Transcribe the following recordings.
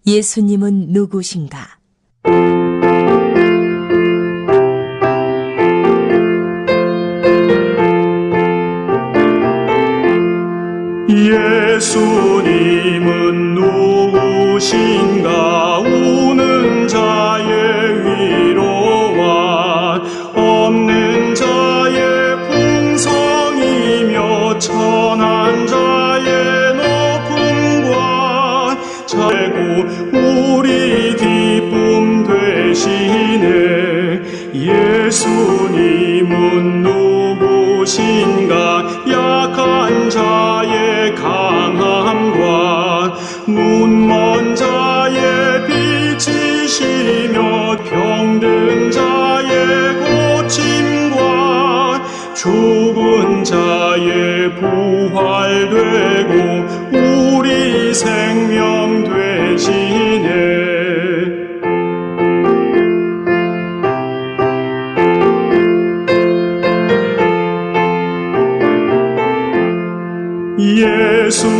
예수님은 누구신가? 예수님은 누구신가? 우는 자의 위로와 없는 자의 풍성이며 천한 자의 높음과 최고 우리 기쁨 되시네. 예수님은 누구신가? 약한 자의 강함과 눈먼 자의 빛이시며 병든 자의 고침과 죽은 자의 부활되고 우리 생명 되시네.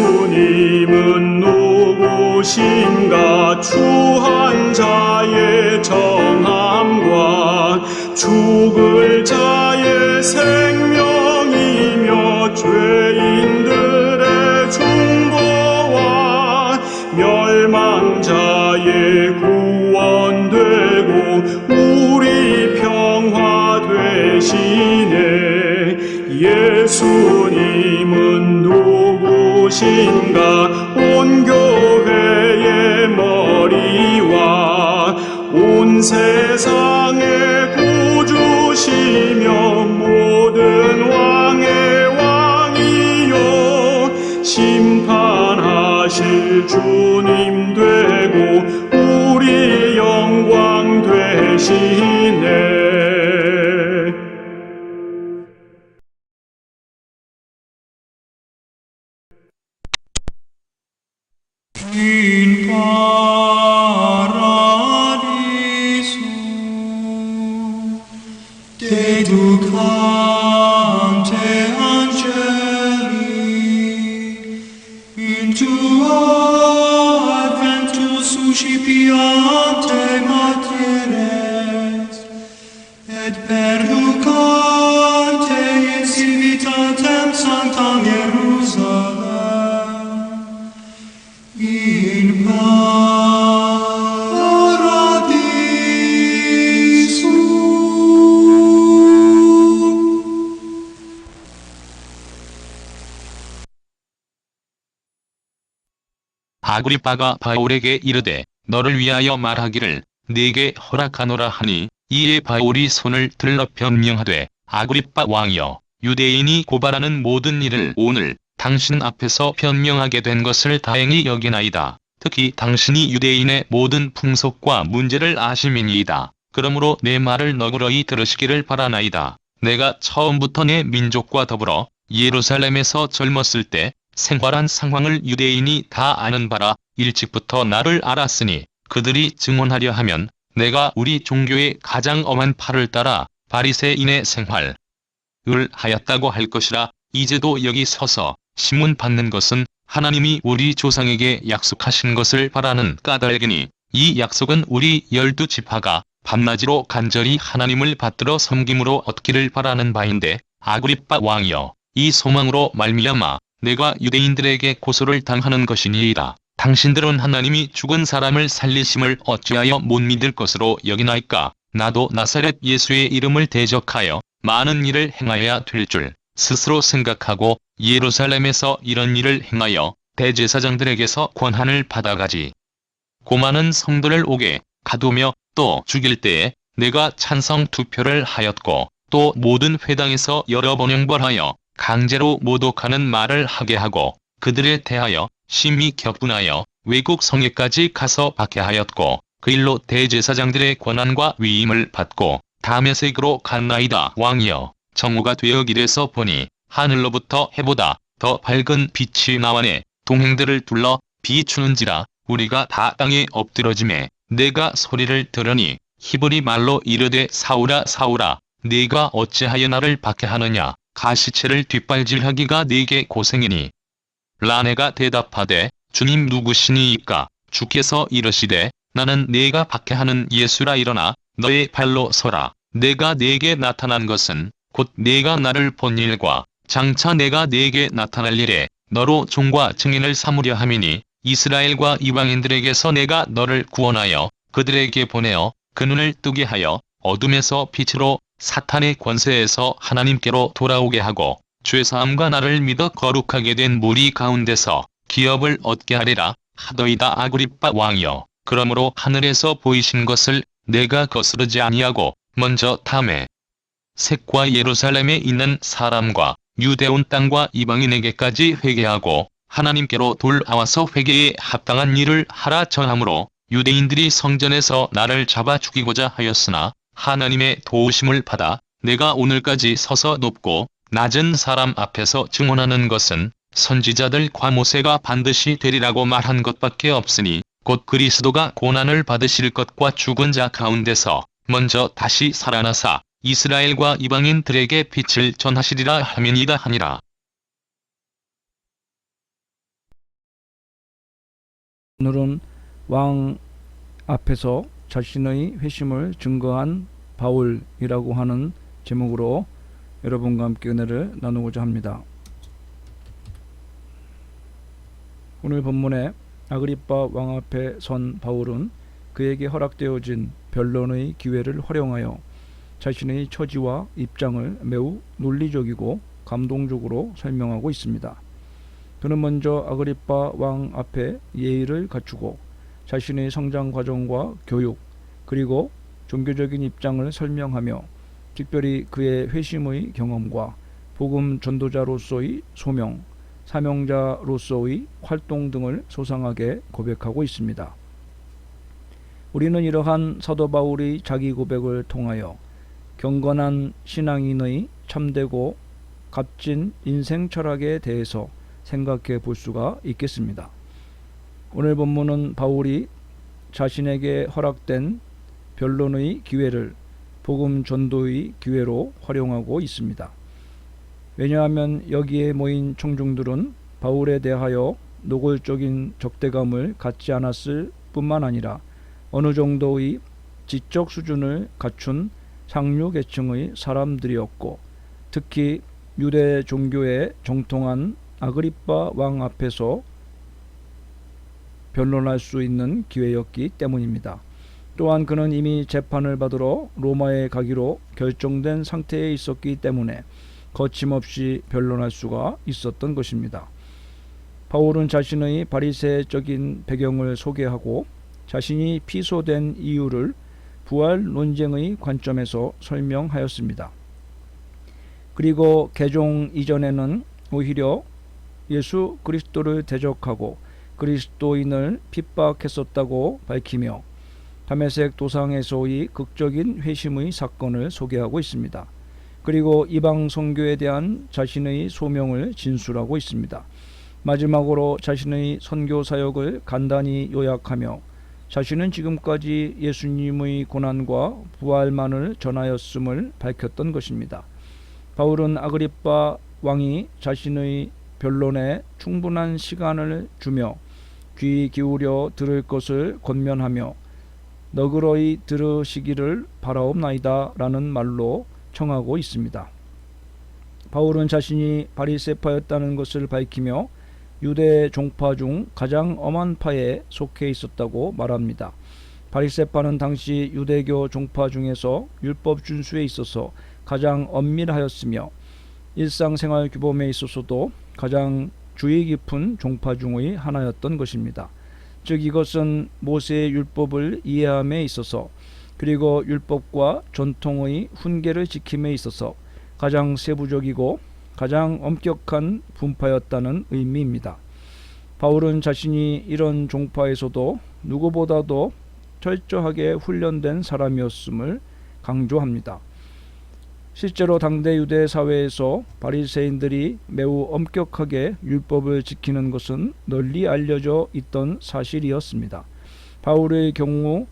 예수님은 누구신가? 추한 자의 정함과 죽을 자의 생명이며 죄인들의 중보와 멸망자의 구원되고 우리 평화 되시네. 예수님은 누구신가? 온 교회의 머리와 온 세상의 구주시며 모든 왕의 왕이요 심판하실 주님 되고 우리 영광 되시네. In paradiso dedicante angeli in tuo adventus suscipiante materes et perducante in civitatem sanctam Hierusalem in paradiso. 아그리빠가 바울에게 이르되 너를 위하여 말하기를 네게 허락하노라 하니 이에 바울이 손을 들러 변명하되 아그리빠 왕이여 유대인이 고발하는 모든 일을 오늘 당신 앞에서 변명하게 된 것을 다행히 여기나이다. 특히 당신이 유대인의 모든 풍속과 문제를 아심이니이다. 그러므로 내 말을 너그러이 들으시기를 바라나이다. 내가 처음부터 내 민족과 더불어 예루살렘에서 젊었을 때 생활한 상황을 유대인이 다 아는 바라. 일찍부터 나를 알았으니 그들이 증언하려 하면 내가 우리 종교의 가장 엄한 팔을 따라 바리새인의 생활을 하였다고 할 것이라. 이제도 여기 서서 심문 받는 것은 하나님이 우리 조상에게 약속하신 것을 바라는 까닭이니 이 약속은 우리 12지파가 밤낮으로 간절히 하나님을 받들어 섬김으로 얻기를 바라는 바인데 아그리빠 왕이여 이 소망으로 말미암아 내가 유대인들에게 고소를 당하는 것이니이다. 당신들은 하나님이 죽은 사람을 살리심을 어찌하여 못 믿을 것으로 여기나이까? 나도 나사렛 예수의 이름을 대적하여 많은 일을 행하여야 될 줄 스스로 생각하고 예루살렘에서 이런 일을 행하여 대제사장들에게서 권한을 받아가지 고 많은 성도를 오게 가두며 또 죽일 때에 내가 찬성 투표를 하였고 또 모든 회당에서 여러 번 형벌하여 강제로 모독하는 말을 하게 하고 그들에 대하여 심히 격분하여 외국 성에까지 가서 박해하였고 그 일로 대제사장들의 권한과 위임을 받고 다메섹으로 갔나이다. 왕이여 정오가 되어 길에서 보니 하늘로부터 해보다 더 밝은 빛이 나와내 동행들을 둘러 비추는지라. 우리가 다 땅에 엎드러짐에 내가 소리를 들으니 히브리 말로 이르되 사울아 사울아 네가 어찌하여 나를 박해하느냐. 가시체를 뒷발질하기가 네게 고생이니. 라네가 대답하되 주님 누구시니이까? 주께서 이르시되 나는 네가 박해하는 예수라. 일어나 너의 발로 서라. 내가 네게 나타난 것은 곧 네가 나를 본 일과 장차 내가 네게 나타날 일에 너로 종과 증인을 삼으려 함이니 이스라엘과 이방인들에게서 내가 너를 구원하여 그들에게 보내어 그 눈을 뜨게 하여 어둠에서 빛으로 사탄의 권세에서 하나님께로 돌아오게 하고 죄사함과 나를 믿어 거룩하게 된 무리 가운데서 기업을 얻게 하리라 하더이다. 아그리빠 왕이여, 그러므로 하늘에서 보이신 것을 내가 거스르지 아니하고 먼저 다메 색과 예루살렘에 있는 사람과 유대 온 땅과 이방인에게까지 회개하고 하나님께로 돌아와서 회개에 합당한 일을 하라 전하므로 유대인들이 성전에서 나를 잡아 죽이고자 하였으나 하나님의 도우심을 받아 내가 오늘까지 서서 높고 낮은 사람 앞에서 증언하는 것은 선지자들 과모세가 반드시 되리라고 말한 것밖에 없으니 곧 그리스도가 고난을 받으실 것과 죽은 자 가운데서 먼저 다시 살아나사 이스라엘과 이방인들에게 빛을 전하시리라 함이니이다 하니라. 오늘은 왕 앞에서 자신의 회심을 증거한 바울이라고 하는 제목으로 여러분과 함께 은혜를 나누고자 합니다. 오늘 본문에 아그리빠 왕 앞에 선 바울은 그에게 허락되어진 변론의 기회를 활용하여 자신의 처지와 입장을 매우 논리적이고 감동적으로 설명하고 있습니다. 그는 먼저 아그리빠 왕 앞에 예의를 갖추고 자신의 성장 과정과 교육 그리고 종교적인 입장을 설명하며 특별히 그의 회심의 경험과 복음 전도자로서의 소명, 사명자로서의 활동 등을 소상하게 고백하고 있습니다. 우리는 이러한 사도 바울의 자기 고백을 통하여 경건한 신앙인의 참되고 값진 인생 철학에 대해서 생각해 볼 수가 있겠습니다. 오늘 본문은 바울이 자신에게 허락된 변론의 기회를 복음 전도의 기회로 활용하고 있습니다. 왜냐하면 여기에 모인 청중들은 바울에 대하여 노골적인 적대감을 갖지 않았을 뿐만 아니라 어느 정도의 지적 수준을 갖춘 상류 계층의 사람들이었고 특히 유대 종교에 정통한 아그리빠 왕 앞에서 변론할 수 있는 기회였기 때문입니다. 또한 그는 이미 재판을 받으러 로마에 가기로 결정된 상태에 있었기 때문에 거침없이 변론할 수가 있었던 것입니다. 바울은 자신의 바리새적인 배경을 소개하고 자신이 피소된 이유를 부활 논쟁의 관점에서 설명하였습니다. 그리고 개종 이전에는 오히려 예수 그리스도를 대적하고 그리스도인을 핍박했었다고 밝히며 다메섹 도상에서의 극적인 회심의 사건을 소개하고 있습니다. 그리고 이방 선교에 대한 자신의 소명을 진술하고 있습니다. 마지막으로 자신의 선교 사역을 간단히 요약하며 자신은 지금까지 예수님의 고난과 부활만을 전하였음을 밝혔던 것입니다. 바울은 아그리빠 왕이 자신의 변론에 충분한 시간을 주며 귀 기울여 들을 것을 권면하며 너그러이 들으시기를 바라옵나이다 라는 말로 청하고 있습니다. 바울은 자신이 바리새파였다는 것을 밝히며 유대 종파 중 가장 엄한 파에 속해 있었다고 말합니다. 바리새파는 당시 유대교 종파 중에서 율법 준수에 있어서 가장 엄밀하였으며 일상생활 규범에 있어서도 가장 주의 깊은 종파 중의 하나였던 것입니다. 즉 이것은 모세의 율법을 이해함에 있어서 그리고 율법과 전통의 훈계를 지킴에 있어서 가장 세부적이고 가장 엄격한 분파였다는 의미입니다. 바울은 자신이 이런 종파에서도 누구보다도 철저하게 훈련된 사람이었음을 강조합니다. 실제로 당대 유대 사회에서 바리새인들이 매우 엄격하게 율법을 지키는 것은 널리 알려져 있던 사실이었습니다. 바울의 경우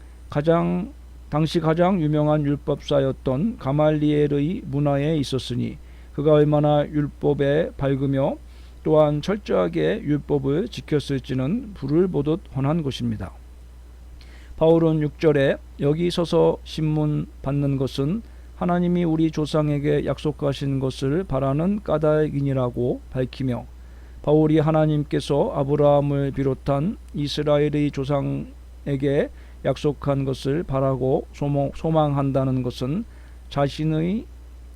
당시 가장 유명한 율법사였던 가말리엘의 문화에 있었으니 그가 얼마나 율법에 밝으며 또한 철저하게 율법을 지켰을지는 불을 보듯 훤한 것입니다. 바울은 6절에 여기 서서 신문 받는 것은 하나님이 우리 조상에게 약속하신 것을 바라는 까닭이니라고 밝히며, 바울이 하나님께서 아브라함을 비롯한 이스라엘의 조상에게 약속한 것을 바라고 소망한다는 것은 자신의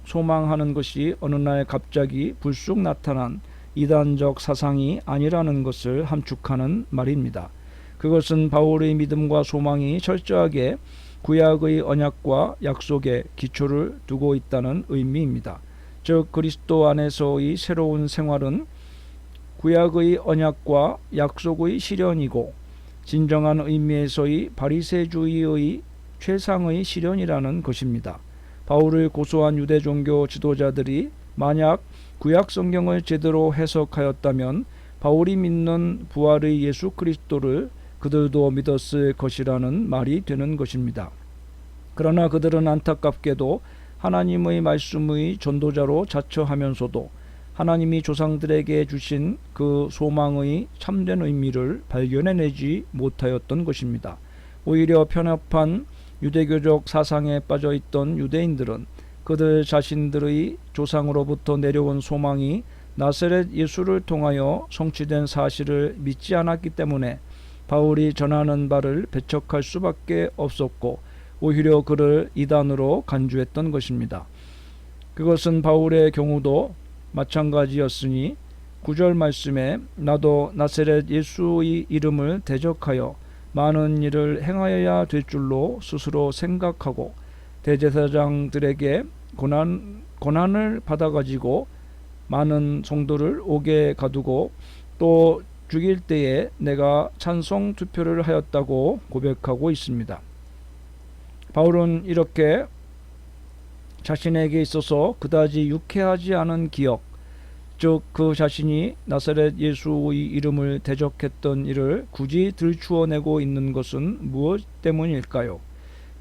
소망하는 것이 어느 날 갑자기 불쑥 나타난 이단적 사상이 아니라는 것을 함축하는 말입니다. 그것은 바울의 믿음과 소망이 철저하게 구약의 언약과 약속에 기초를 두고 있다는 의미입니다. 즉 그리스도 안에서의 새로운 생활은 구약의 언약과 약속의 실현이고 진정한 의미에서의 바리새주의의 최상의 실현이라는 것입니다. 바울을 고소한 유대 종교 지도자들이 만약 구약 성경을 제대로 해석하였다면 바울이 믿는 부활의 예수 그리스도를 그들도 믿었을 것이라는 말이 되는 것입니다. 그러나 그들은 안타깝게도 하나님의 말씀의 전도자로 자처하면서도 하나님이 조상들에게 주신 그 소망의 참된 의미를 발견해내지 못하였던 것입니다. 오히려 편협한 유대교적 사상에 빠져있던 유대인들은 그들 자신들의 조상으로부터 내려온 소망이 나사렛 예수를 통하여 성취된 사실을 믿지 않았기 때문에 바울이 전하는 바를 배척할 수밖에 없었고 오히려 그를 이단으로 간주했던 것입니다. 그것은 바울의 경우도 마찬가지였으니 9절 말씀에 나도 나사렛 예수의 이름을 대적하여 많은 일을 행하여야 될 줄로 스스로 생각하고 대제사장들에게 고난을 받아가지고 많은 성도를 옥에 가두고 또 죽일 때에 내가 찬송 투표를 하였다고 고백하고 있습니다. 바울은 이렇게 자신에게 있어서 그다지 유쾌하지 않은 기억, 즉 그 자신이 나사렛 예수의 이름을 대적했던 일을 굳이 들추어내고 있는 것은 무엇 때문일까요?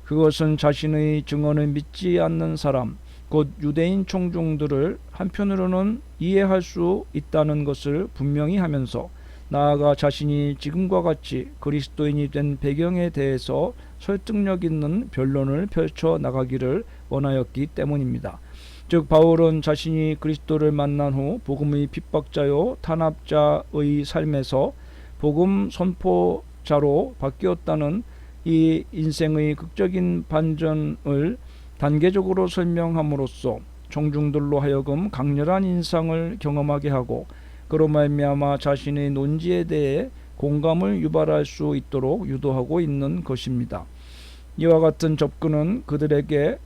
그것은 자신의 증언을 믿지 않는 사람, 곧 유대인 청중들을 한편으로는 이해할 수 있다는 것을 분명히 하면서 나아가 자신이 지금과 같이 그리스도인이 된 배경에 대해서 설득력 있는 변론을 펼쳐 나가기를 원하였기 때문입니다. 즉 바울은 자신이 그리스도를 만난 후 복음의 핍박자요 탄압자의 삶에서 복음 선포자로 바뀌었다는 이 인생의 극적인 반전을 단계적으로 설명함으로써 청중들로 하여금 강렬한 인상을 경험하게 하고 그로 말미암아 자신의 논지에 대해 공감을 유발할 수 있도록 유도하고 있는 것입니다. 이와 같은 접근은 그들에게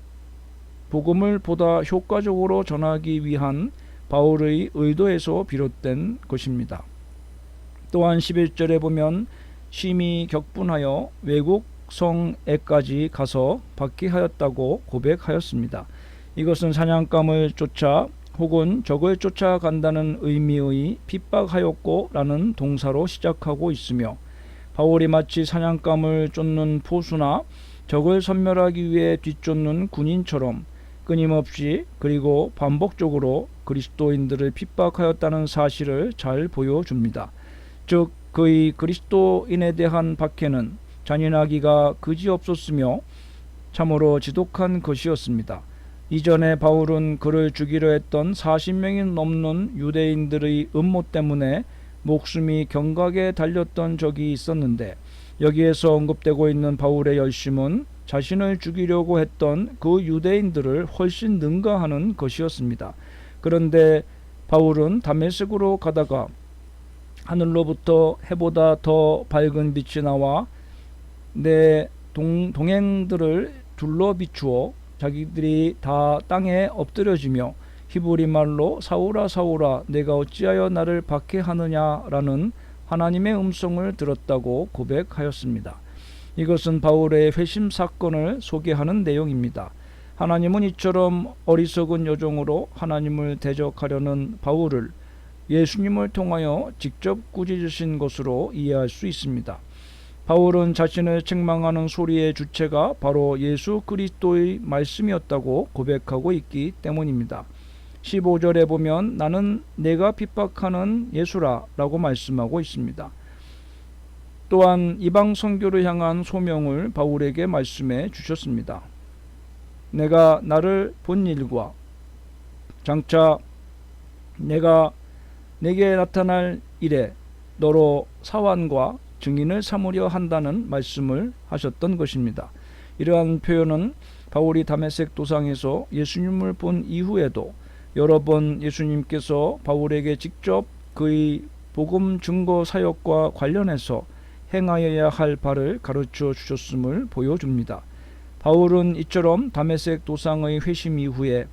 복음을 보다 효과적으로 전하기 위한 바울의 의도에서 비롯된 것입니다. 또한 11절에 보면 심히 격분하여 외국 성에까지 가서 박해하였다고 고백하였습니다. 이것은 사냥감을 쫓아 혹은 적을 쫓아간다는 의미의 핍박하였고 라는 동사로 시작하고 있으며 바울이 마치 사냥감을 쫓는 포수나 적을 섬멸하기 위해 뒤쫓는 군인처럼 끊임없이 그리고 반복적으로 그리스도인들을 핍박하였다는 사실을 잘 보여줍니다. 즉 그의 그리스도인에 대한 박해는 잔인하기가 그지없었으며 참으로 지독한 것이었습니다. 이전에 바울은 그를 죽이려 했던 40명이 넘는 유대인들의 음모 때문에 목숨이 경각에 달렸던 적이 있었는데 여기에서 언급되고 있는 바울의 열심은 자신을 죽이려고 했던 그 유대인들을 훨씬 능가하는 것이었습니다. 그런데 바울은 다메섹으로 가다가 하늘로부터 해보다 더 밝은 빛이 나와 내 동행들을 둘러 비추어 자기들이 다 땅에 엎드려지며 히브리 말로 사울아 사울아 내가 어찌하여 나를 박해하느냐라는 하나님의 음성을 들었다고 고백하였습니다. 이것은 바울의 회심 사건을 소개하는 내용입니다. 하나님은 이처럼 어리석은 여종으로 하나님을 대적하려는 바울을 예수님을 통하여 직접 꾸짖으신 것으로 이해할 수 있습니다. 바울은 자신을 책망하는 소리의 주체가 바로 예수 그리스도의 말씀이었다고 고백하고 있기 때문입니다. 15절에 보면 나는 내가 핍박하는 예수라 라고 말씀하고 있습니다. 또한 이방 선교를 향한 소명을 바울에게 말씀해 주셨습니다. 내가 나를 본 일과 장차 내가 내게 나타날 일에 너로 사환과 증인을 삼으려 한다는 말씀을 하셨던 것입니다. 이러한 표현은 바울이 다메섹 도상에서 예수님을 본 이후에도 여러 번 예수님께서 바울에게 직접 그의 복음 증거 사역과 관련해서 행하여야 할 바를 가르쳐 주셨음을 보여줍니다. 바울은 이처럼 다메섹 도상의 회심 이후에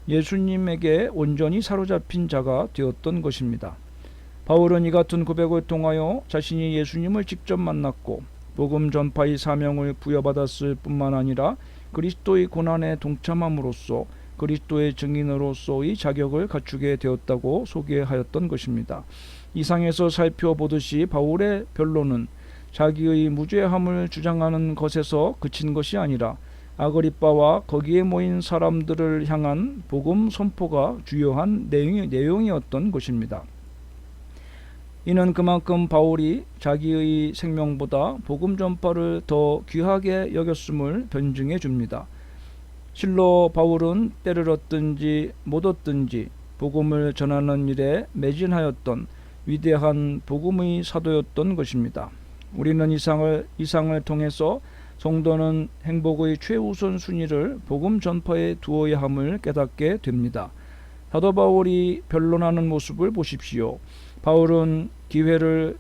예수님에게 온전히 사로잡힌 자가 되었던 것입니다. 바울은 이 같은 고백을 통하여 자신이 예수님을 직접 만났고 복음 전파의 사명을 부여받았을 뿐만 아니라 그리스도의 고난에 동참함으로써 그리스도의 증인으로서의 자격을 갖추게 되었다고 소개하였던 것입니다. 이상에서 살펴보듯이 바울의 변론은 자기의 무죄함을 주장하는 것에서 그친 것이 아니라 아그리빠와 거기에 모인 사람들을 향한 복음 선포가 주요한 내용이었던 것입니다. 이는 그만큼 바울이 자기의 생명보다 복음 전파를 더 귀하게 여겼음을 변증해 줍니다. 실로 바울은 때를 얻든지 못 얻든지 복음을 전하는 일에 매진하였던 위대한 복음의 사도였던 것입니다. 우리는 이상을 통해서 성도는 행복의 최우선 순위를 복음 전파에 두어야 함을 깨닫게 됩니다. 사도 바울이 변론하는 모습을 보십시오. 바울은 기회를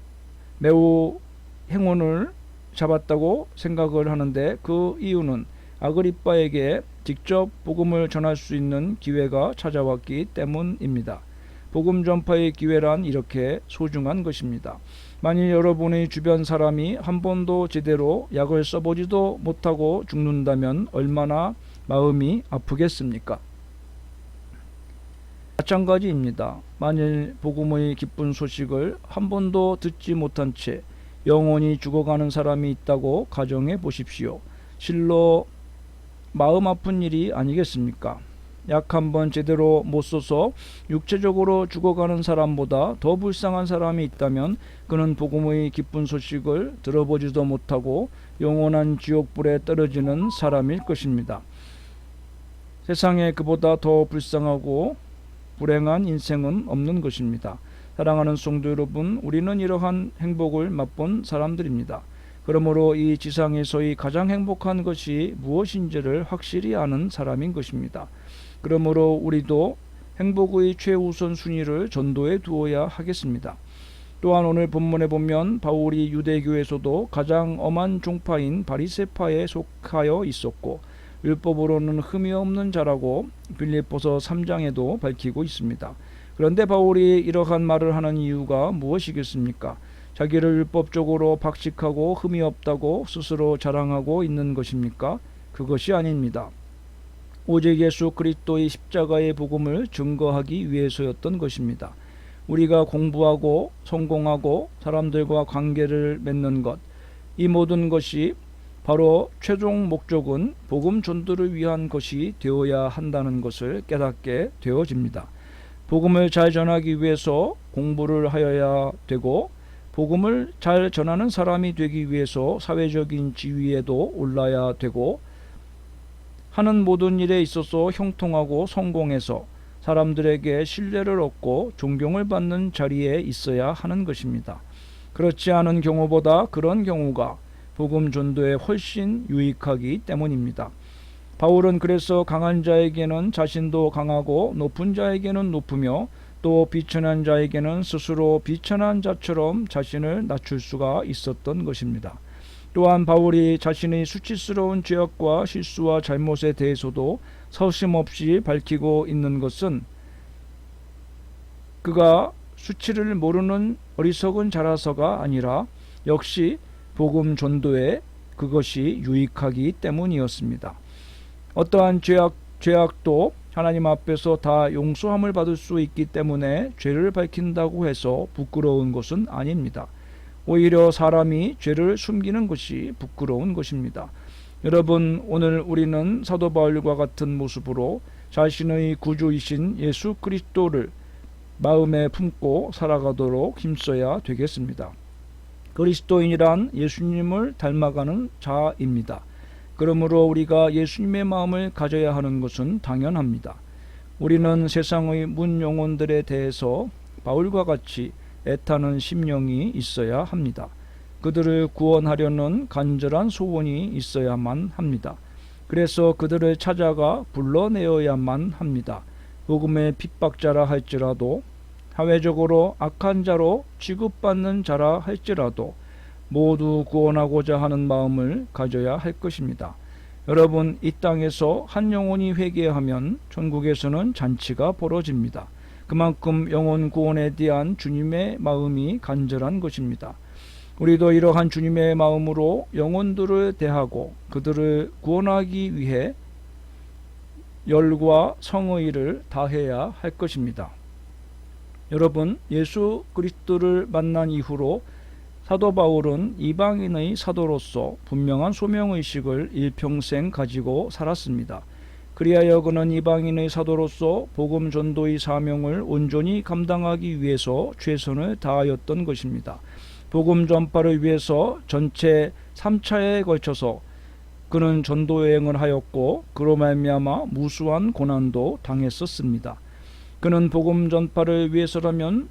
매우 행운을 잡았다고 생각을 하는데 그 이유는 아그리빠에게 직접 복음을 전할 수 있는 기회가 찾아왔기 때문입니다. 복음 전파의 기회란 이렇게 소중한 것입니다. 만일 여러분의 주변 사람이 한 번도 제대로 약을 써보지도 못하고 죽는다면 얼마나 마음이 아프겠습니까? 마찬가지입니다. 만일 복음의 기쁜 소식을 한 번도 듣지 못한 채 영원히 죽어가는 사람이 있다고 가정해 보십시오. 실로 마음 아픈 일이 아니겠습니까? 약 한 번 제대로 못 써서 육체적으로 죽어가는 사람보다 더 불쌍한 사람이 있다면 그는 복음의 기쁜 소식을 들어보지도 못하고 영원한 지옥불에 떨어지는 사람일 것입니다. 세상에 그보다 더 불쌍하고 불행한 인생은 없는 것입니다. 사랑하는 성도 여러분, 우리는 이러한 행복을 맛본 사람들입니다. 그러므로 이 지상에서의 가장 행복한 것이 무엇인지를 확실히 아는 사람인 것입니다. 그러므로 우리도 행복의 최우선 순위를 전도에 두어야 하겠습니다. 또한 오늘 본문에 보면 바울이 유대교에서도 가장 엄한 종파인 바리새파에 속하여 있었고 율법으로는 흠이 없는 자라고 빌립보서 3장에도 밝히고 있습니다. 그런데 바울이 이러한 말을 하는 이유가 무엇이겠습니까? 자기를 율법적으로 박식하고 흠이 없다고 스스로 자랑하고 있는 것입니까? 그것이 아닙니다. 오직 예수 그리스도의 십자가의 복음을 증거하기 위해서였던 것입니다. 우리가 공부하고 성공하고 사람들과 관계를 맺는 것, 이 모든 것이 바로 최종 목적은 복음 전도를 위한 것이 되어야 한다는 것을 깨닫게 되어집니다. 복음을 잘 전하기 위해서 공부를 하여야 되고 복음을 잘 전하는 사람이 되기 위해서 사회적인 지위에도 올라야 되고 하는 모든 일에 있어서 형통하고 성공해서 사람들에게 신뢰를 얻고 존경을 받는 자리에 있어야 하는 것입니다. 그렇지 않은 경우보다 그런 경우가 복음 전도에 훨씬 유익하기 때문입니다. 바울은 그래서 강한 자에게는 자신도 강하고 높은 자에게는 높으며 또 비천한 자에게는 스스로 비천한 자처럼 자신을 낮출 수가 있었던 것입니다. 또한 바울이 자신의 수치스러운 죄악과 실수와 잘못에 대해서도 서슴없이 밝히고 있는 것은 그가 수치를 모르는 어리석은 자라서가 아니라 역시 복음 전도에 그것이 유익하기 때문이었습니다. 어떠한 죄악도 하나님 앞에서 다 용서함을 받을 수 있기 때문에 죄를 밝힌다고 해서 부끄러운 것은 아닙니다. 오히려 사람이 죄를 숨기는 것이 부끄러운 것입니다. 여러분, 오늘 우리는 사도 바울과 같은 모습으로 자신의 구주이신 예수 그리스도를 마음에 품고 살아가도록 힘써야 되겠습니다. 그리스도인이란 예수님을 닮아가는 자입니다. 그러므로 우리가 예수님의 마음을 가져야 하는 것은 당연합니다. 우리는 세상의 문영혼들에 대해서 바울과 같이 애타는 심령이 있어야 합니다. 그들을 구원하려는 간절한 소원이 있어야만 합니다. 그래서 그들을 찾아가 불러내어야만 합니다. 복음의 핍박자라 할지라도, 사회적으로 악한 자로 취급받는 자라 할지라도 모두 구원하고자 하는 마음을 가져야 할 것입니다. 여러분, 이 땅에서 한 영혼이 회개하면 천국에서는 잔치가 벌어집니다. 그만큼 영혼 구원에 대한 주님의 마음이 간절한 것입니다. 우리도 이러한 주님의 마음으로 영혼들을 대하고 그들을 구원하기 위해 열과 성의를 다해야 할 것입니다. 여러분, 예수 그리스도를 만난 이후로 사도 바울은 이방인의 사도로서 분명한 소명의식을 일평생 가지고 살았습니다. 그리하여 그는 이방인의 사도로서 복음 전도의 사명을 온전히 감당하기 위해서 최선을 다하였던 것입니다. 복음 전파를 위해서 전체 3차에 걸쳐서 그는 전도 여행을 하였고 그로 말미암아 무수한 고난도 당했었습니다. 그는 복음 전파를 위해서라면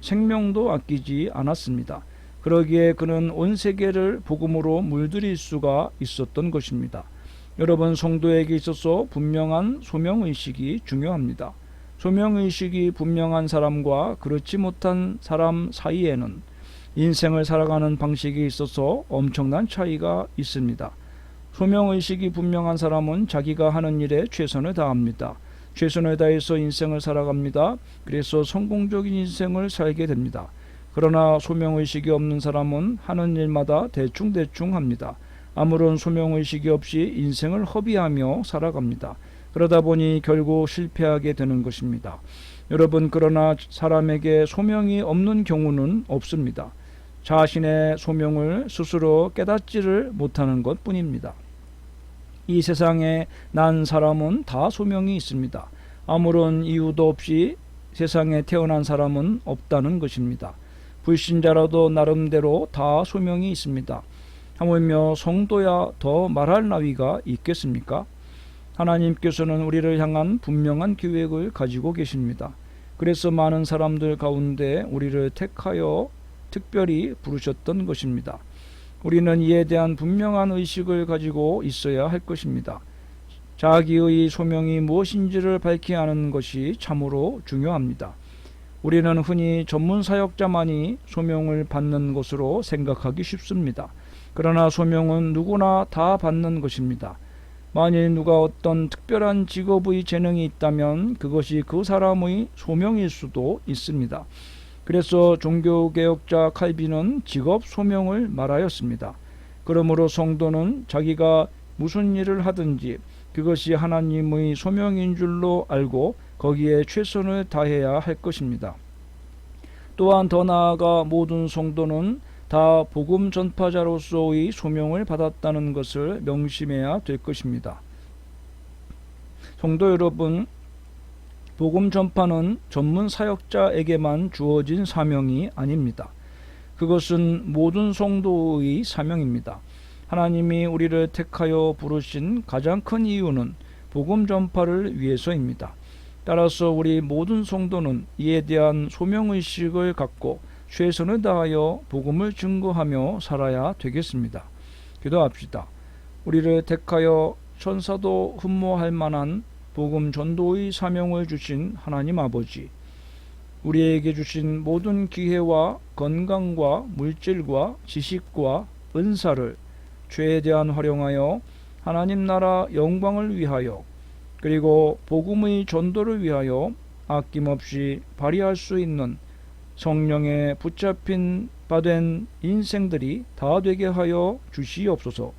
생명도 아끼지 않았습니다. 그러기에 그는 온 세계를 복음으로 물들일 수가 있었던 것입니다. 여러분, 성도에게 있어서 분명한 소명의식이 중요합니다. 소명의식이 분명한 사람과 그렇지 못한 사람 사이에는 인생을 살아가는 방식에 있어서 엄청난 차이가 있습니다. 소명의식이 분명한 사람은 자기가 하는 일에 최선을 다합니다. 최선을 다해서 인생을 살아갑니다. 그래서 성공적인 인생을 살게 됩니다. 그러나 소명의식이 없는 사람은 하는 일마다 대충대충 합니다. 아무런 소명의식이 없이 인생을 허비하며 살아갑니다. 그러다 보니 결국 실패하게 되는 것입니다. 여러분, 그러나 사람에게 소명이 없는 경우는 없습니다. 자신의 소명을 스스로 깨닫지를 못하는 것 뿐입니다. 이 세상에 난 사람은 다 소명이 있습니다. 아무런 이유도 없이 세상에 태어난 사람은 없다는 것입니다. 불신자라도 나름대로 다 소명이 있습니다. 하물며 성도야 더 말할 나위가 있겠습니까? 하나님께서는 우리를 향한 분명한 계획을 가지고 계십니다. 그래서 많은 사람들 가운데 우리를 택하여 특별히 부르셨던 것입니다. 우리는 이에 대한 분명한 의식을 가지고 있어야 할 것입니다. 자기의 소명이 무엇인지를 밝혀야 하는 것이 참으로 중요합니다. 우리는 흔히 전문 사역자만이 소명을 받는 것으로 생각하기 쉽습니다. 그러나 소명은 누구나 다 받는 것입니다. 만일 누가 어떤 특별한 직업의 재능이 있다면 그것이 그 사람의 소명일 수도 있습니다. 그래서 종교개혁자 칼빈은 직업 소명을 말하였습니다. 그러므로 성도는 자기가 무슨 일을 하든지 그것이 하나님의 소명인 줄로 알고 거기에 최선을 다해야 할 것입니다. 또한 더 나아가 모든 성도는 다 복음 전파자로서의 소명을 받았다는 것을 명심해야 될 것입니다. 성도 여러분, 복음 전파는 전문 사역자에게만 주어진 사명이 아닙니다. 그것은 모든 성도의 사명입니다. 하나님이 우리를 택하여 부르신 가장 큰 이유는 복음 전파를 위해서입니다. 따라서 우리 모든 성도는 이에 대한 소명의식을 갖고 최선을 다하여 복음을 증거하며 살아야 되겠습니다. 기도합시다. 우리를 택하여 천사도 흠모할 만한 복음 전도의 사명을 주신 하나님 아버지, 우리에게 주신 모든 기회와 건강과 물질과 지식과 은사를 최대한 활용하여 하나님 나라 영광을 위하여 그리고 복음의 전도를 위하여 아낌없이 발휘할 수 있는 성령에 붙잡힌 바 된 인생들이 다 되게 하여 주시옵소서.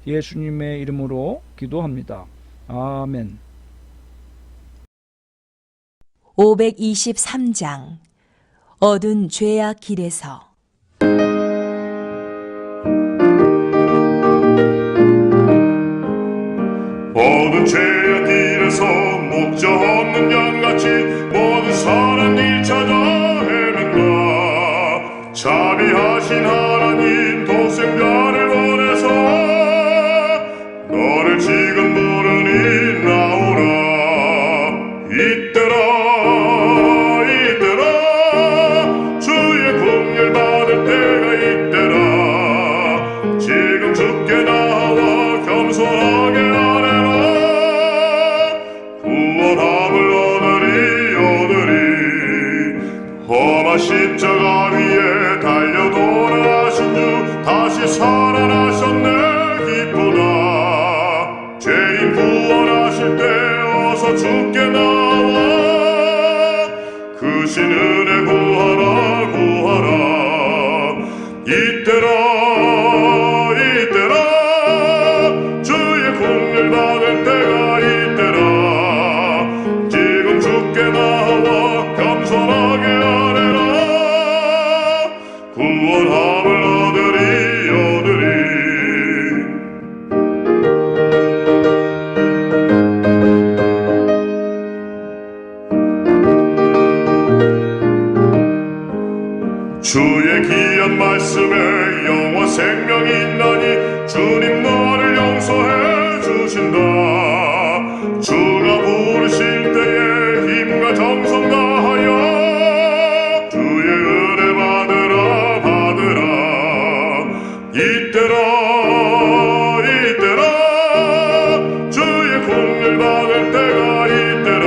예수님의 이름으로 기도합니다. 아멘. 523장 얻은 죄악 길에서 모든 죄악 길에서 목적 없는 양같이 모든 선한 길 찾아 헤맨다. 자비하신 하나님 독생자를 보내서 너를 지금 부르니 나오라. 이때라 이때라 주의 긍휼 받을 때가 이때라. 지금 주께 나와 겸손하게 아뢰라. 구원함을 얻으리 험한 십자가 위에 달려 돌아가신 주 다시 살아나셨네. 기쁘다. 죄인 구원하실 때 어서 주께 나와 그 신 은혜 구하라 구하라. 이때라 이때라 주의 긍휼 받을 때가 이때라. 지금 주께 나와 겸손하게 아뢰라. 구원함을 얻으리. 주의 귀한 말씀에 영원 생명이 있나니 주님 너를 용서해 주신다. 주가 부르실 때에 힘과 정성 다하여 주의 은혜 받으라 받으라. 이때라 이때라 주의 긍휼 받을 때가 이때라.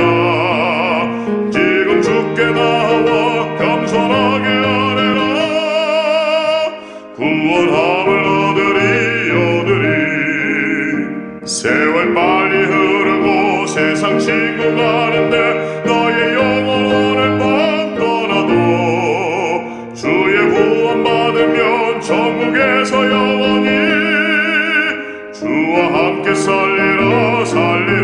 지금 주께 나와 겸손하게 아뢰라. 구원함을 얻으리. 세월 빨리 흐르고 세상 지고 가는데 너의 영혼 오늘 밤 떠나도 주의 구원 받으면 천국에서 영원히 주와 함께 살리라 살리라.